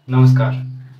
नमस्कार,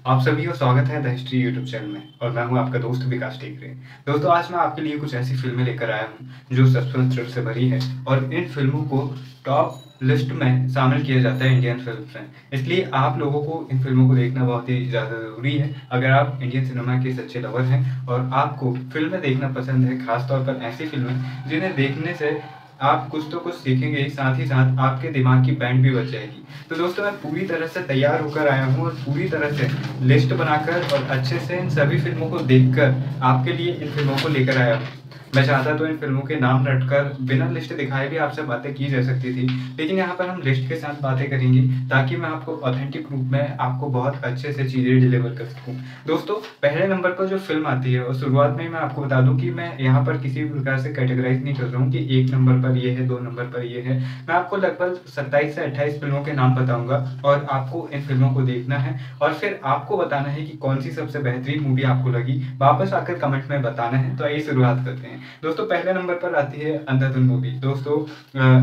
आप सभी का स्वागत है द हिस्ट्री यूट्यूब चैनल में और मैं हूं आपका दोस्त विकास टेकरे। दोस्तों आज मैं आपके लिए कुछ ऐसी फ़िल्में लेकर आया हूं जो सस्पेंस थ्रिल से भरी है और इन फ़िल्मों को टॉप लिस्ट में शामिल किया जाता है इंडियन फ़िल्म्स में। इसलिए आप लोगों को इन फ़िल्मों को देखना बहुत ही ज़्यादा ज़रूरी है अगर आप इंडियन सिनेमा के सच्चे लवर हैं और आपको फ़िल्में देखना पसंद है, ख़ास तौर पर ऐसी फ़िल्में जिन्हें देखने से आप कुछ तो कुछ सीखेंगे, साथ ही साथ आपके दिमाग की बैंड भी बच जाएगी। तो दोस्तों मैं पूरी तरह से तैयार होकर आया हूँ और पूरी तरह से लिस्ट बनाकर और अच्छे से इन सभी फ़िल्मों को देखकर आपके लिए इन फ़िल्मों को लेकर आया हूँ। मैं चाहता तो इन फ़िल्मों के नाम रटकर बिना लिस्ट दिखाए भी आपसे बातें की जा सकती थी, लेकिन यहाँ पर हम लिस्ट के साथ बातें करेंगे ताकि मैं आपको ऑथेंटिक रूप में आपको बहुत अच्छे से चीज़ें डिलीवर कर सकूँ। दोस्तों पहले नंबर पर जो फ़िल्म आती है और शुरुआत में ही मैं आपको बता दूँ कि मैं यहाँ पर किसी भी प्रकार से कैटेगराइज़ नहीं कर रहा हूँ कि 1 नंबर पर ये है, 2 नंबर पर ये है। मैं आपको लगभग 27 से 28 फ़िल्मों के नाम बताऊँगा और आपको इन फ़िल्मों को देखना है और फिर आपको बताना है कि कौन-सी सबसे बेहतरीन मूवी आपको लगी। वापस आकर कमेंट में बताना है। तो आइए शुरुआत करते हैं। दोस्तों पहले नंबर पर आती है अंधाधुन मूवी। दोस्तों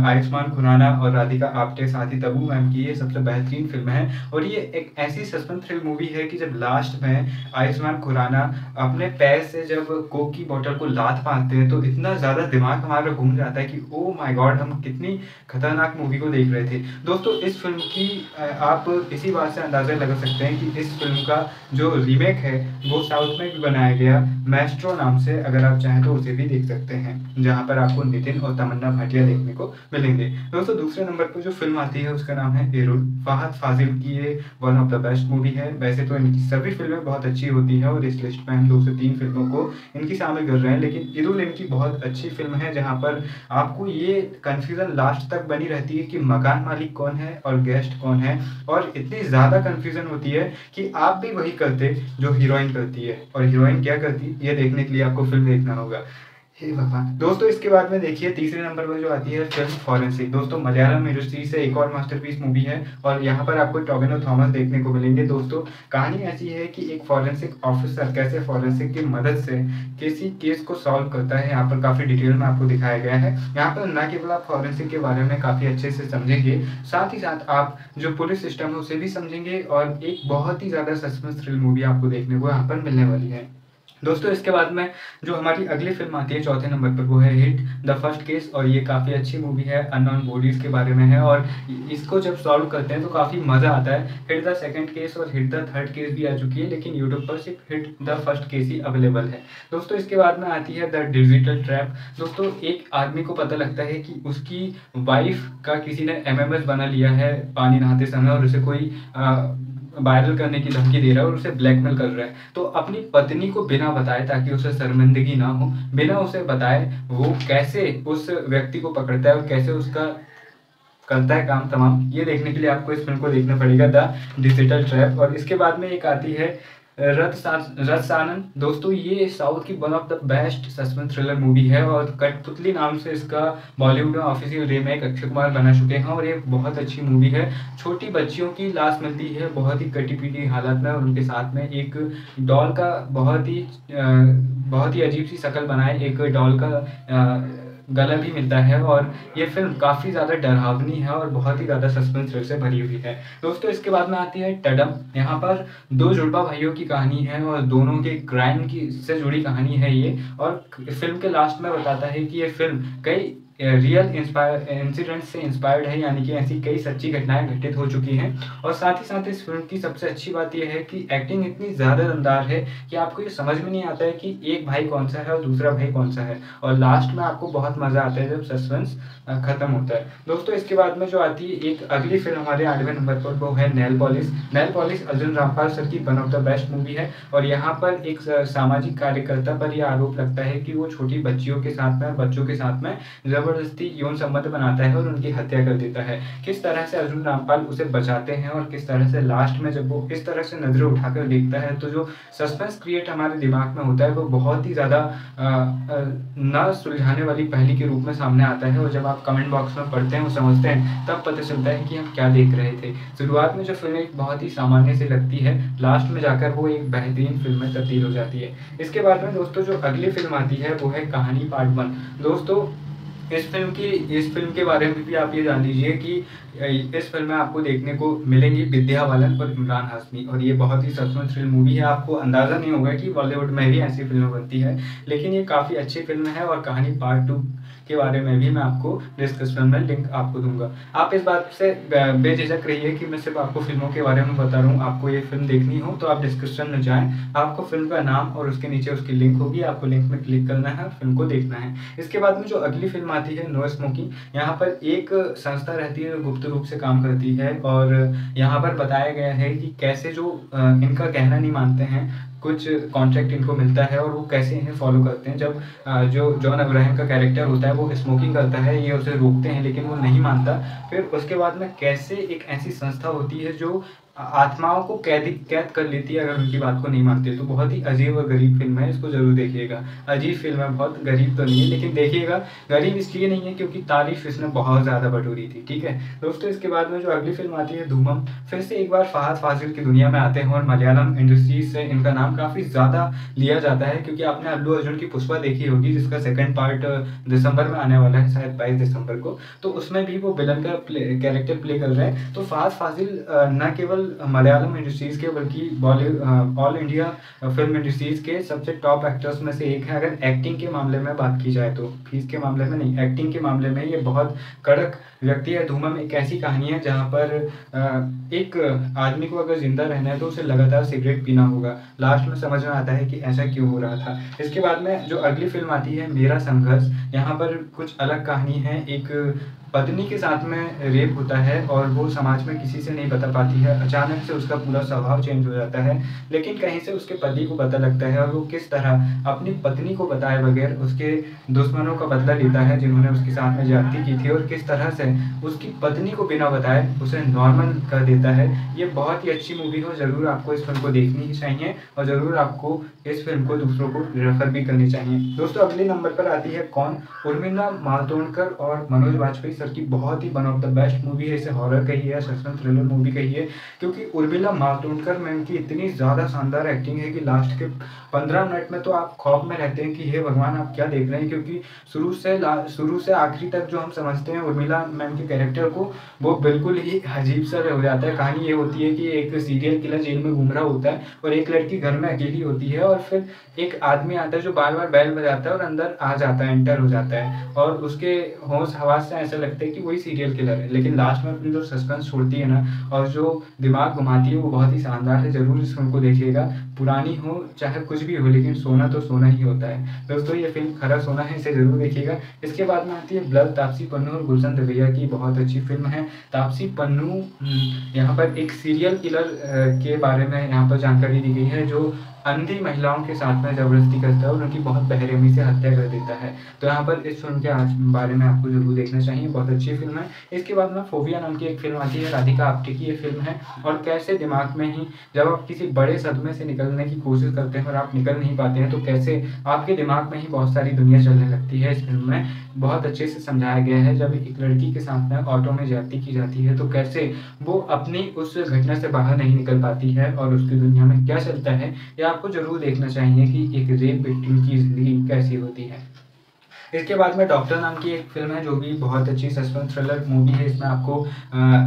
आयुष्मान खुराना और राधिका आप्टे साथ ही तब्बू मैम की ये सबसे बेहतरीन फ़िल्म है और ये एक ऐसी सस्पेंस थ्रिल मूवी है कि जब लास्ट में आयुष्मान खुराना अपने पैर से जब कोक की बोतल को लात मारते हैं तो इतना ज़्यादा दिमाग हमारा घूम जाता है कि ओह माय गॉड, हम कितनी खतरनाक मूवी को देख रहे थे। दोस्तों इस फ़िल्म की आप इसी बात से अंदाज़ा लगा सकते हैं कि इस फ़िल्म का जो रीमेक है वो साउथ में भी बनाया गया मैस्ट्रो नाम से, अगर आप चाहें तो उसे भी देख सकते हैं, जहाँ पर आपको नितिन और तमन्ना भाटिया देखने को मिलेंगे। दोस्तों दूसरे नंबर पर जो फ़िल्म आती है उसका नाम है इरुल। फ़हद फ़ाज़िल की ये one of the best movie है। वैसे तो इनकी सभी फ़िल्में बहुत अच्छी होती हैं और इस लिस्ट में हम 2 से 3 फ़िल्मों को इनकी शामिल कर रहे हैं, लेकिन इरुल इनकी बहुत अच्छी फ़िल्म है जहाँ पर आपको ये कन्फ्यूज़न लास्ट तक बनी रहती है कि मकान मालिक कौन है और गेस्ट कौन है, और इतनी ज़्यादा कन्फ्यूज़न होती है कि आप भी वही करते जो हीरोइन करती है और हीरोइन क्या करती ये देखने के लिए आपको फ़िल्म देखना होगा। हे भगवान! दोस्तों इसके बाद में देखिए तीसरे नंबर पर जो आती है फ़िल्म फॉरेंसिक। दोस्तों मलयालम इंडस्ट्री से एक और मास्टरपीस मूवी है और यहाँ पर आपको टोबिनो थॉमस देखने को मिलेंगे। दोस्तों कहानी ऐसी है कि एक फॉरेंसिक ऑफिसर कैसे फॉरेंसिक की मदद से किसी केस को सॉल्व करता है, यहाँ पर काफ़ी डिटेल में आपको दिखाया गया है। यहाँ पर न केवल आप फॉरेंसिक के बारे में काफ़ी अच्छे से समझेंगे, साथ ही साथ आप जो पुलिस सिस्टम है उसे भी समझेंगे और एक बहुत ही ज़्यादा सस्पेंस थ्रिल मूवी आपको देखने को यहाँ पर मिलने वाली है। दोस्तों इसके बाद में जो हमारी अगली फ़िल्म आती है चौथे नंबर पर वो है हिट द फर्स्ट केस और ये काफ़ी अच्छी मूवी है, अननोन बॉडीज़ के बारे में है और इसको जब सॉल्व करते हैं तो काफ़ी मज़ा आता है। हिट द सेकंड केस और हिट द थर्ड केस भी आ चुकी है, लेकिन यूट्यूब पर सिर्फ hit the first case he available है। दोस्तों इसके बाद में आती है द डिजिटल ट्रैप। दोस्तों एक आदमी को पता लगता है कि उसकी वाइफ़ का किसी ने एमएमएस बना लिया है पानी नहाते समय और उसे कोई वायरल करने की धमकी दे रहा है और उसे ब्लैकमेल कर रहा है। तो अपनी पत्नी को बिना बताए, ताकि उसे शर्मिंदगी ना हो, बिना उसे बताए वो कैसे उस व्यक्ति को पकड़ता है और कैसे उसका करता है काम तमाम, ये देखने के लिए आपको इस फ़िल्म को देखना पड़ेगा द डिजिटल ट्रैप। और इसके बाद में एक आती है रत्सानन। दोस्तों ये साउथ की one of the best suspense thriller movie है और कठपुतली नाम से इसका बॉलीवुड में ऑफिशियल रीमेक अक्षय कुमार बना चुके हैं और ये बहुत अच्छी मूवी है। छोटी बच्चियों की लाश मिलती है बहुत ही कटी-पीटी हालत में और उनके साथ में एक डॉल का बहुत ही अजीब सी शक्ल बनाए एक डॉल का गला भी मिलता है और ये फ़िल्म काफ़ी ज़्यादा डरावनी है और बहुत ही ज़्यादा सस्पेंस थ्रिल से भरी हुई है। दोस्तों इसके बाद में आती है टडम। यहाँ पर 2 जुड़वा भाइयों की कहानी है और दोनों के क्राइम की से जुड़ी कहानी है ये, और फ़िल्म के लास्ट में बताता है कि ये फ़िल्म कई रियल इंसिडेंट से इंस्पायर्ड है, यानी कि ऐसी कई सच्ची घटनाएँ घटित हो चुकी हैं। और साथ ही साथ इस फ़िल्म की सबसे अच्छी बात ये है कि एक्टिंग इतनी ज़्यादा दमदार है कि आपको ये समझ में नहीं आता है कि एक भाई कौन-सा है और दूसरा भाई कौन-सा है, और लास्ट में आपको बहुत मज़ा आता है जब सस्पेंस खत्म होता है। दोस्तों इसके बाद में जो आती है एक अगली फ़िल्म हमारे 8वें नंबर पर वो है nail polish. Nail polish Arjun Rampal sir की one of the best movie है और यहाँ पर एक सामाजिक कार्यकर्ता पर ये आरोप लगता है कि वो छोटी बच्चियों के साथ में और बच्चों के साथ में ज़बरदस्ती यौन संबंध बनाता है और उनकी हत्या कर देता है। किस तरह से अर्जुन रामपाल उसे बचाते हैं और किस तरह से लास्ट में जब वो इस तरह से नज़रें उठाकर देखता है तो जो सस्पेंस क्रिएट हमारे दिमाग में होता है वो बहुत ही ज़्यादा ना सुलझाने वाली पहेली के रूप में सामने आता है, और जब आप कमेंट बॉक्स में पढ़ते हैं और समझते हैं तब पता चलता है कि हम क्या देख रहे थे। शुरुआत में जो फ़िल्म एक बहुत ही सामान्य सी लगती है, लास्ट में जाकर वो एक बेहतरीन फ़िल्म में तब्दील हो जाती है। इसके बाद में दोस्तों जो अगली फ़िल्म आती है वो है कहानी पार्ट 1। दोस्तों इस फ़िल्म के बारे में भी आप ये जान लीजिए कि इस फ़िल्म में आपको देखने को मिलेंगी विद्या बालन और इमरान हाशमी, और ये बहुत ही सस्पेंस थ्रिल मूवी है। आपको अंदाज़ा नहीं होगा कि बॉलीवुड में भी ऐसी फ़िल्में बनती है, लेकिन ये काफ़ी अच्छी फ़िल्म है और कहानी पार्ट 2 के बारे में भी मैं आपको डिस्क्रिप्शन में लिंक आपको दूँगा। आप इस बात से बेझिझक रहिए कि मैं सिर्फ़ आपको फ़िल्मों के बारे में बता रहा हूँ। आपको ये फ़िल्म देखनी हो तो आप डिस्क्रिप्शन में जाएँ, आपको फ़िल्म का नाम और उसके नीचे उसकी लिंक होगी, आपको लिंक में क्लिक करना है, फ़िल्म को देखना है। इसके बाद में जो अगली फ़िल्म आती है नो स्मोकिंग, यहाँ पर एक संस्था रहती है जो गुप्त रूप से काम करती है, और यहाँ पर बताया गया है कि कैसे जो इनका कहना नहीं मानते हैं, कुछ कॉन्ट्रैक्ट इनको मिलता है और वो कैसे इन्हें फॉलो करते हैं। जब जो जॉन अब्राहम का कैरेक्टर होता है वो स्मोकिंग करता है, ये उसे रोकते हैं लेकिन वो नहीं मानता। फिर उसके बाद में कैसे एक ऐसी संस्था होती है जो आत्माओं को कैद कर लेती है अगर उनकी बात को नहीं मानते। तो बहुत ही अजीब और गरीब फ़िल्म है, इसको ज़रूर देखिएगा। अजीब फ़िल्म है, बहुत गरीब तो नहीं है, लेकिन देखिएगा। गरीब इसलिए नहीं है क्योंकि तारीफ़ इसने बहुत ज़्यादा बटोरी थी, ठीक है दोस्तों। इसके बाद में जो अगली फ़िल्म आती है धूमम, फिर से एक बार फहद फाजिल की दुनिया में आते हैं और मलयालम इंडस्ट्रीज से इनका नाम काफ़ी ज़्यादा लिया जाता है, क्योंकि आपने अल्लू अर्जुन की पुष्पा देखी होगी जिसका सेकंड पार्ट दिसंबर में आने वाला है, शायद 22 दिसंबर को। तो उसमें भी वो विलन का कैरेक्टर प्ले कर रहे हैं। तो फहद फाजिल न केवल मलयालम इंडस्ट्रीज़ के बल्कि ऑल इंडिया फिल्म इंडस्ट्रीज़ के सबसे टॉप एक्टर्स में से एक है। अगर एक्टिंग के मामले में बात की जाए तो, फीस के मामले में नहीं, एक्टिंग के मामले में ये बहुत कड़क व्यक्ति है। धूमम एक ऐसी कहानी है जहाँ पर एक आदमी को अगर ज़िंदा रहना है तो उसे लगातार सिगरेट पीना होगा। लास्ट में समझ में आता है कि ऐसा क्यों हो रहा था। इसके बाद में जो अगली फ़िल्म आती है मेरा संघर्ष, यहाँ पर कुछ अलग कहानी है। एक पत्नी के साथ में रेप होता है और वो समाज में किसी से नहीं बता पाती है। अचानक से उसका पूरा स्वभाव चेंज हो जाता है, लेकिन कहीं से उसके पति को पता लगता है और वो किस तरह अपनी पत्नी को बताए बगैर उसके दुश्मनों का बदला लेता है जिन्होंने उसके साथ में ज्यादती की थी, और किस तरह से उसकी पत्नी को बिना बताए उसे नॉर्मल कर देता है। ये बहुत ही अच्छी मूवी हो, ज़रूर आपको इस फिल्म को देखनी ही चाहिए और ज़रूर आपको इस फिल्म को दूसरों को रेफर भी करनी चाहिए। दोस्तों अगले नंबर पर आती है कौन, उर्मिला मातोंडकर और मनोज वाजपेयी सर की बहुत ही one of the best movie है। इसे हॉरर कहिए या सस्पेंस थ्रिलर मूवी कहिए, क्योंकि उर्मिला मातोंडकर मैम की इतनी ज़्यादा शानदार एक्टिंग है कि लास्ट के 15 मिनट में तो आप खौफ में रहते हैं कि हे भगवान आप क्या देख रहे हैं। क्योंकि शुरू से आखिरी तक जो हम समझते हैं उर्मिला मैम के कैरेक्टर को, वो बिल्कुल ही अजीब सा हो जाता है। कहानी ये होती है कि एक सीरियल किलर जेल में घूम रहा होता है और एक लड़की घर में अकेली होती है, और फिर एक आदमी आता है जो बार बार बैल बजाता है और अंदर आ जाता है, एंटर हो जाता है, और उसके होश हवास से ऐसा लगता है कि वही सीरियल किलर है। लेकिन लास्ट में अपनी जो सस्पेंस छोड़ती है ना और जो दिमाग घुमाती है वो बहुत ही शानदार है। ज़रूर इस फिल्म को देखिएगा, पुरानी हो चाहे कुछ भी हो, लेकिन सोना तो सोना ही होता है दोस्तों। ये फिल्म खरा सोना है, इसे ज़रूर देखिएगा। इसके बाद में आती है ब्लड, तापसी पन्नू और गुलशन दवेया की बहुत अच्छी फिल्म है। तापसी पन्नू यहाँ पर एक सीरियल किलर के बारे में यहाँ पर जानकारी दी गई है जो अंधी महिलाओं के साथ में ज़बरदस्ती करता है और उनकी बहुत बेरहमी से हत्या कर देता है। तो यहाँ पर इस फिल्म के बारे में आपको ज़रूर देखना चाहिए, बहुत अच्छी फिल्म है। इसके बाद में फोबिया नाम की एक फिल्म आती है, राधिका आप्टे की ये फिल्म है। और कैसे दिमाग में ही जब आप किसी बड़े सदमे से निकलने की कोशिश करते हैं और आप निकल नहीं पाते हैं तो कैसे आपके दिमाग में ही बहुत सारी दुनिया चलने लगती है। इस फिल्म में बहुत अच्छे से समझाया गया है। जब एक लड़की के साथ में ऑटो में ज्यादती की जाती है तो कैसे वो अपनी उस घटना से बाहर नहीं निकल पाती है और उसकी दुनिया में क्या चलता है, ये आपको ज़रूर देखना चाहिए कि एक रेप विक्टिम की ज़िंदगी कैसी होती है। इसके बाद में डॉक्टर नाम की एक फिल्म है जो भी बहुत अच्छी सस्पेंस थ्रिलर मूवी है। इसमें आपको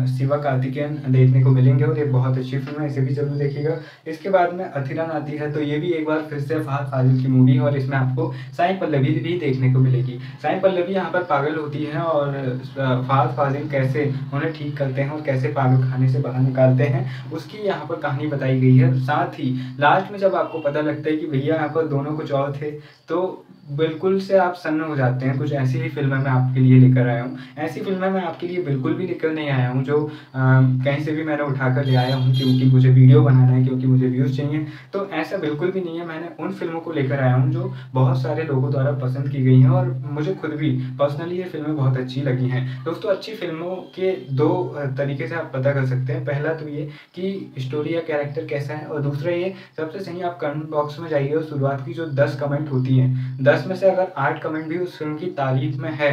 शिवा कार्तिकेयन देखने को मिलेंगे और ये बहुत अच्छी फिल्म है, इसे भी जरूर देखिएगा। इसके बाद में अथिरन आती है, तो ये भी एक बार फिर से फहद फाजिल की मूवी है और इसमें आपको साई पल्लवी भी देखने को मिलेगी। साई पल्लवी यहाँ पर पागल होती है और फहद फाजिल कैसे उन्हें ठीक करते हैं और कैसे पागल खाने से बाहर निकालते हैं उसकी यहाँ पर कहानी बताई गई है। साथ ही लास्ट में जब आपको पता लगता है कि भैया यहाँ पर दोनों कुछ और थे तो बिल्कुल से आप सन्न हो जाते हैं। कुछ ऐसी ही फिल्में मैं आपके लिए लेकर आया हूँ। ऐसी फिल्में मैं आपके लिए बिल्कुल भी लेकर नहीं आया हूँ जो कहीं से भी मैंने उठाकर ले आया हूँ क्योंकि मुझे वीडियो बनाना है, क्योंकि मुझे व्यूज़ चाहिए। तो ऐसा बिल्कुल भी नहीं है। मैंने उन फिल्मों को लेकर आया हूँ जो बहुत सारे लोगों द्वारा पसंद की गई हैं और मुझे खुद भी पर्सनली ये फिल्में बहुत अच्छी लगी हैं। दोस्तों अच्छी फिल्मों के दो तरीके से आप पता कर सकते हैं। पहला तो ये कि स्टोरी या कैरेक्टर कैसा है, और दूसरा ये सबसे सही आप कमेंट बॉक्स में जाइए और शुरुआत की जो 10 कमेंट होती हैं, 10 में से अगर 8 कमेंट भी उस फ़िल्म की तारीफ़ में है,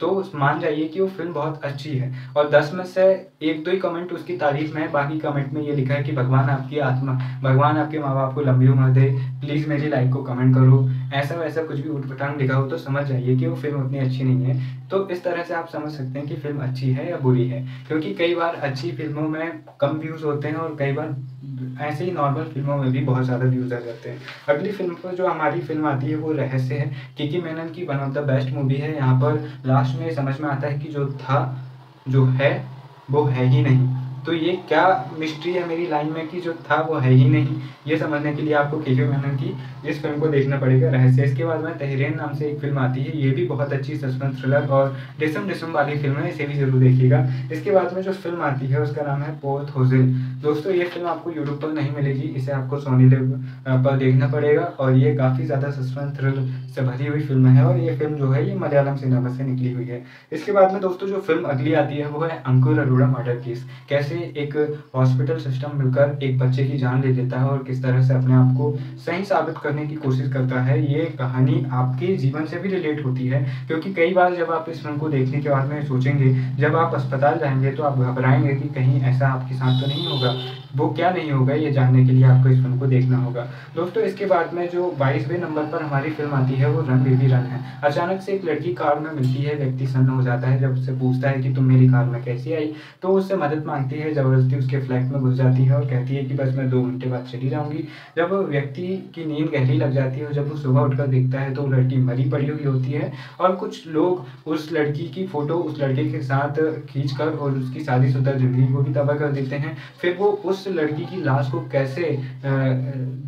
तो मान जाइए कि वो फ़िल्म बहुत अच्छी है। और 10 में से 1-2 ही कमेंट उसकी तारीफ़ में है, बाकी कमेंट में ये लिखा है कि भगवान आपके माँ-बाप को लंबी उम्र दे, प्लीज़ मेरी लाइक को कमेंट करो। ऐसा-वैसा कुछ भी ऊट-पटांग लिखा हो तो समझ जाइए कि वो फ़िल्म उतनी अच्छी नहीं है। तो इस तरह से आप समझ सकते हैं कि फ़िल्म अच्छी है या बुरी है। क्योंकि कई बार अच्छी फ़िल्मों में कम व्यूज़ होते हैं और कई बार ऐसे ही नॉर्मल फ़िल्मों में भी बहुत ज़्यादा व्यूज़ आ जाते हैं। अगली फ़िल्म पर जो हमारी फ़िल्म आती है वो रहस्य है। किकी मेनन की one of the best movie है। यहाँ पर लास्ट में समझ में आता है कि जो है, वो है ही नहीं। तो ये क्या मिस्ट्री है मेरी लाइन में कि जो था वो है ही नहीं। ये समझने के लिए आपको किकी मेनन की इस फ़िल्म को देखना पड़ेगा, रहस्य। इसके बाद में तहरीर नाम से एक फ़िल्म आती है, ये भी बहुत अच्छी सस्पेंस थ्रिलर और डिसम वाली फ़िल्म है, इसे भी ज़रूर देखिएगा। इसके बाद में जो फ़िल्म आती है उसका नाम है पोर्थ होज़िल। दोस्तों ये फ़िल्म आपको यूट्यूब पर नहीं मिलेगी, इसे आपको सोनी लिव पर देखना पड़ेगा और ये काफ़ी ज़्यादा सस्पेंस थ्रिल से भरी हुई फ़िल्म है और ये फ़िल्म जो है ये मलयालम सिनेमा से निकली हुई है। इसके बाद में दोस्तों जो फ़िल्म अगली आती है वो है अंकुर अरोड़ा मर्डर केस। कैसे एक हॉस्पिटल सिस्टम मिलकर एक बच्चे की जान ले लेता है और किस तरह से अपने आप को सही साबित करने की कोशिश करता है। ये कहानी आपके जीवन से भी रिलेट होती है, क्योंकि कई बार जब आप इस फ़िल्म को देखने के बाद में सोचेंगे, जब आप अस्पताल जाएँगे तो आप घबराएँगे कि कहीं ऐसा आपके साथ तो नहीं होगा। वो क्या नहीं होगा ये जानने के लिए आपको इस फ़िल्म को देखना होगा। दोस्तों इसके बाद में जो 22वें नंबर पर हमारी फ़िल्म आती है वो रन बेबी रन है। अचानक से एक लड़की कार में मिलती है, व्यक्ति सन्न हो जाता है जब उससे पूछता है कि तुम मेरी कार में कैसे आई? तो उससे मदद माँगती है, ज़बरदस्ती उसके फ्लैट में घुस जाती है और कहती है कि बस मैं 2 घंटे बाद चली जाऊँगी। जब व्यक्ति की नींद गहरी लग जाती है और जब वो सुबह उठकर देखता है तो लड़की मरी पड़ी हुई होती है और कुछ लोग उस लड़की की फ़ोटो उस लड़के के साथ खींचकर और उसकी शादीशुदा ज़िंदगी को भी तबाह कर देते हैं। फिर वो उस लड़की की लाश को कैसे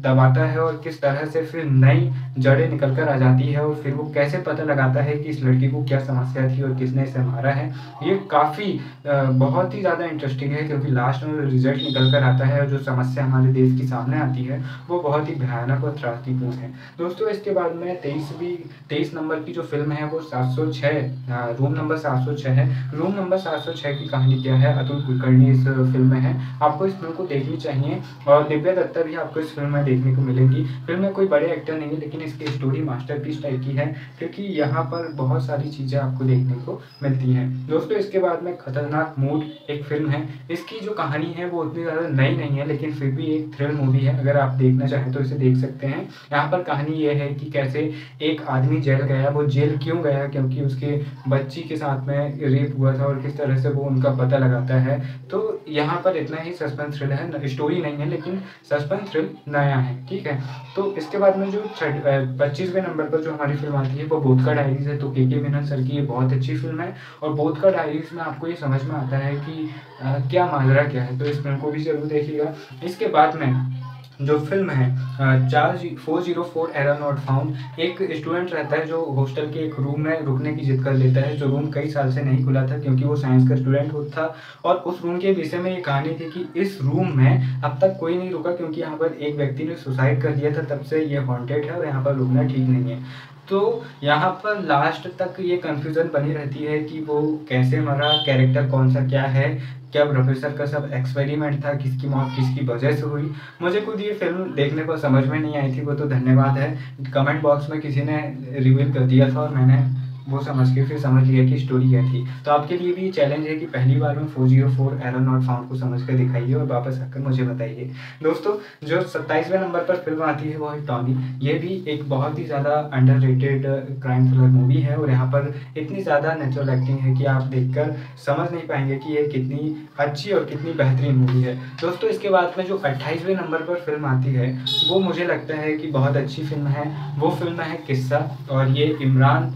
दबाता है और किस तरह से फिर नई जड़ें निकल कर आ जाती है और फिर वो कैसे पता लगाता है कि इस लड़की को क्या समस्या थी और किसने इसे मारा है। ये काफ़ी बहुत ही ज़्यादा इंटरेस्टिंग है, क्योंकि लास्ट में रिज़ल्ट निकल कर आता है और जो समस्या हमारे देश की सामने आती है वो बहुत ही भयानक और त्रासदीपूर्ण है। दोस्तों इसके बाद में 23 नंबर की जो फ़िल्म है वो 706 रूम नंबर 706 है। रूम नंबर 706 की कहानी क्या है? अतुल कुलकर्णी इस फ़िल्म में है। आपको इस फ़िल्म को देखनी चाहिए और दिव्या दत्ता भी आपको इस फ़िल्म में देखने को मिलेंगी। फ़िल्म में कोई बड़े एक्टर नहीं है, लेकिन इसकी स्टोरी मास्टरपीस टाइप की है, क्योंकि यहाँ पर बहुत सारी चीज़ें आपको देखने को मिलती हैं। दोस्तों इसके बाद में खतरनाक मूड एक फ़िल्म है। इसकी जो कहानी है वो उतनी ज़्यादा नई नहीं है, लेकिन फिर भी एक थ्रिल मूवी है। अगर आप देखना चाहें तो इसे देख सकते हैं। यहाँ पर कहानी ये है कि कैसे एक आदमी जेल गया। वो जेल क्यों गया? क्योंकि उसके बच्ची के साथ में रेप हुआ था और किस तरह से वो उनका पता लगाता है। तो यहाँ पर इतना ही सस्पेंस थ्रिल है, स्टोरी नहीं है, लेकिन सस्पेंस थ्रिल नया है, ठीक है। तो इसके बाद में जो 25वें नंबर पर जो हमारी फ़िल्म आती है वो बोधका डायरीज़ है। तो के मेनन सर की ये बहुत अच्छी फ़िल्म है और बोधका डायरीज़ में आपको ये समझ में आता है कि क्या माजरा क्या है, तो इस फ़िल्म को भी ज़रूर देखिएगा। इसके बाद में जो फ़िल्म है 404 एरर नॉट फाउंड। एक स्टूडेंट रहता है जो हॉस्टल के एक रूम में रुकने की ज़िद कर लेता है, जो रूम कई साल से नहीं खुला था क्योंकि वो साइंस का स्टूडेंट था और उस रूम के विषय में ये कहानी थी कि इस रूम में अब तक कोई नहीं रुका, क्योंकि यहाँ पर एक व्यक्ति ने सुसाइड कर लिया था, तब से ये हॉन्टेड है और यहाँ पर रुकना ठीक नहीं है। तो यहाँ पर लास्ट तक ये कन्फ्यूज़न बनी रहती है कि वो कैसे मरा, कैरेक्टर कौन-सा क्या है, क्या प्रोफ़ेसर का सब एक्सपेरिमेंट था, किसकी मौत किसकी वजह से हुई। मुझे खुद ये फ़िल्म देखने पर समझ में नहीं आई थी, वो तो धन्यवाद है, कमेंट बॉक्स में किसी ने रिवील कर दिया था और मैंने वो समझ के फिर समझ लिया कि स्टोरी क्या थी। तो आपके लिए भी चैलेंज है कि पहली बार में 404 एरर नॉट फाउंड को समझ कर दिखाइए और वापस आकर मुझे बताइए। दोस्तों जो 27वें नंबर पर फ़िल्म आती है वो है टॉनी। ये भी एक बहुत ही ज़्यादा अंडररेटेड क्राइम थ्रिलर मूवी है और यहाँ पर इतनी ज़्यादा नेचुरल एक्टिंग है कि आप देखकर समझ नहीं पाएँगे कि ये कितनी अच्छी और कितनी बेहतरीन मूवी है। दोस्तों इसके बाद में जो 28वें नंबर पर फ़िल्म आती है वो मुझे लगता है कि बहुत अच्छी फ़िल्म है। वो फ़िल्म है किस्सा और ये इमरान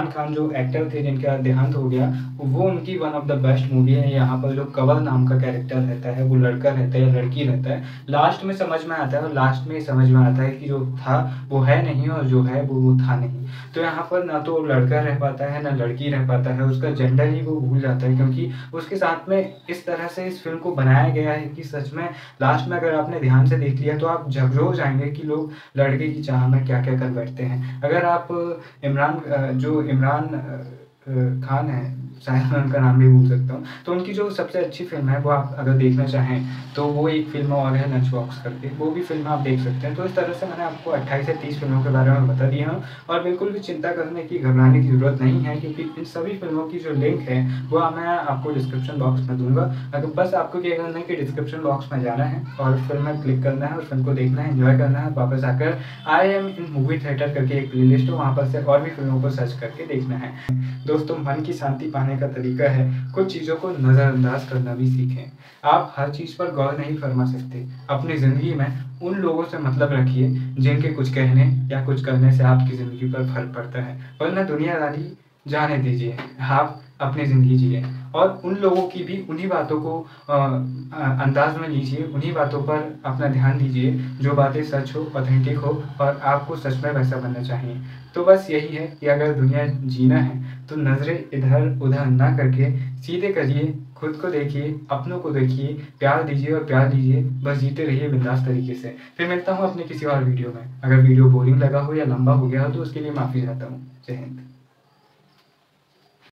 खान जो एक्टर थे जिनका देहांत हो गया, वो उनकी one of the best movie है। यहाँ पर जो कंवल नाम का कैरेक्टर रहता है, वो लड़का रहता है या लड़की रहता है, लास्ट में समझ में आता है और लास्ट में समझ में आता है कि जो था वो है नहीं और जो है वो था नहीं। तो यहाँ पर ना तो लड़का रह पाता है ना लड़की रह पाता है, उसका जेंडर ही वो भूल जाता है, क्योंकि उसके साथ में इस तरह से इस फ़िल्म को बनाया गया है कि सच में लास्ट में अगर आपने ध्यान से देख लिया तो आप झकझोर जाएँगे कि लोग लड़के की चाह में क्या-क्या कर बैठते हैं। अगर आप इमरान खान है, शायद मैं उनका नाम भी भूल सकता हूँ। तो उनकी जो सबसे अच्छी फ़िल्म है वो आप अगर देखना चाहें तो वो एक फ़िल्म और है लंच बॉक्स करके, वो भी फ़िल्म आप देख सकते हैं। तो इस तरह से मैंने आपको 28 से 30 फ़िल्मों के बारे में बता दिया हूँ और बिल्कुल भी चिंता करने की, घबराने की ज़रूरत नहीं है, क्योंकि इन सभी फ़िल्मों की जो लिंक है वो मैं आपको डिस्क्रिप्शन बॉक्स में दूँगा। अगर बस आपको क्या करना है कि डिस्क्रिप्शन बॉक्स में जाना है और फ़िल्म में क्लिक करना है और फ़िल्म को देखना है, एन्जॉय करना है। वापस आकर I am in movie theatre करके एक प्लेलिस्ट है, वहाँ पर से और भी फ़िल्मों को सर्च करके देखना है। दोस्तों, मन की शांति पाने का तरीका है कुछ चीज़ों को नज़रअंदाज करना भी सीखें। आप हर चीज़ पर गौर नहीं फरमा सकते। अपनी ज़िंदगी में उन लोगों से मतलब रखिए जिनके कुछ कहने या कुछ करने से आपकी ज़िंदगी पर फ़र्क पड़ता है, वरना दुनियादारी जाने दीजिए, आप अपनी ज़िंदगी जिए और उन लोगों की भी उन्हीं बातों को अंदाज़ में लीजिए, उन्हीं बातों पर अपना ध्यान दीजिए जो बातें सच हो, ऑथेंटिक हो और आपको सच में वैसा बनना चाहिए। तो बस यही है कि अगर दुनिया जीना है तो नज़रें इधर-उधर ना करके सीधे करिए, खुद को देखिए, अपनों को देखिए, प्यार दीजिए और प्यार दीजिए, बस जीते रहिए बिंदास तरीके से। फिर मिलता हूँ अपने किसी और वीडियो में। अगर वीडियो बोरिंग लगा हो या लंबा हो गया हो तो उसके लिए माफ़ी चाहता हूँ। जय हिंद।